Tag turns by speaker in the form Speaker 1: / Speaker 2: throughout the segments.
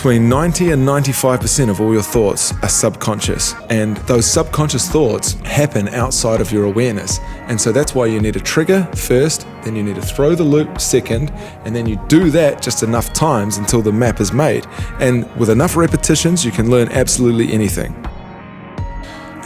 Speaker 1: Between 90 and 95% of all your thoughts are subconscious, and those subconscious thoughts happen outside of your awareness. And so that's why you need a trigger first, then you need to throw the loop second, and then you do that just enough times until the map is made. And with enough repetitions, you can learn absolutely anything.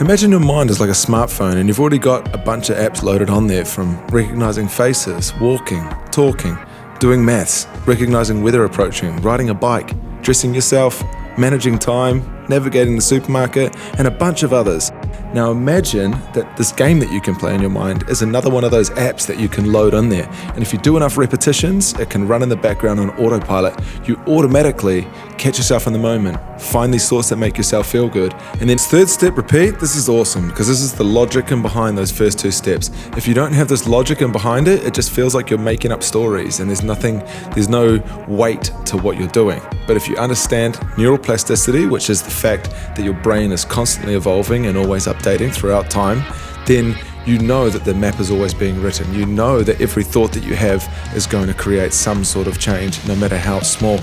Speaker 1: Imagine your mind is like a smartphone and you've already got a bunch of apps loaded on there, from recognizing faces, walking, talking, doing maths, recognizing weather approaching, riding a bike, dressing yourself, managing time, navigating the supermarket, and a bunch of others. Now imagine that this game that you can play in your mind is another one of those apps that you can load in there. And if you do enough repetitions, it can run in the background on autopilot. You automatically catch yourself in the moment, find these thoughts that make yourself feel good. And then third step, repeat. This is awesome because this is the logic in behind those first two steps. If you don't have this logic in behind it, it just feels like you're making up stories and there's no weight to what you're doing. But if you understand neuroplasticity, which is the fact that your brain is constantly evolving and always updating throughout time, then you know that the map is always being written. You know that every thought that you have is going to create some sort of change, no matter how small.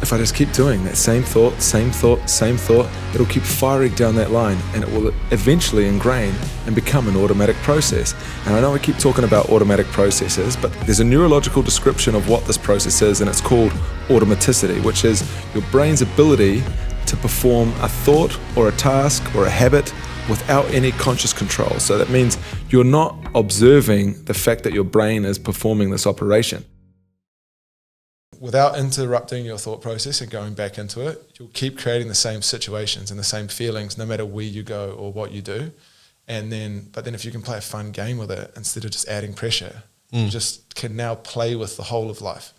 Speaker 1: If I just keep doing that same thought, it'll keep firing down that line and it will eventually ingrain and become an automatic process. And I know I keep talking about automatic processes, but there's a neurological description of what this process is, and it's called automaticity, which is your brain's ability to perform a thought or a task or a habit without any conscious control. So that means you're not observing the fact that your brain is performing this operation. Without interrupting your thought process and going back into it, you'll keep creating the same situations and the same feelings no matter where you go or what you do. But then if you can play a fun game with it instead of just adding pressure, you just can now play with the whole of life.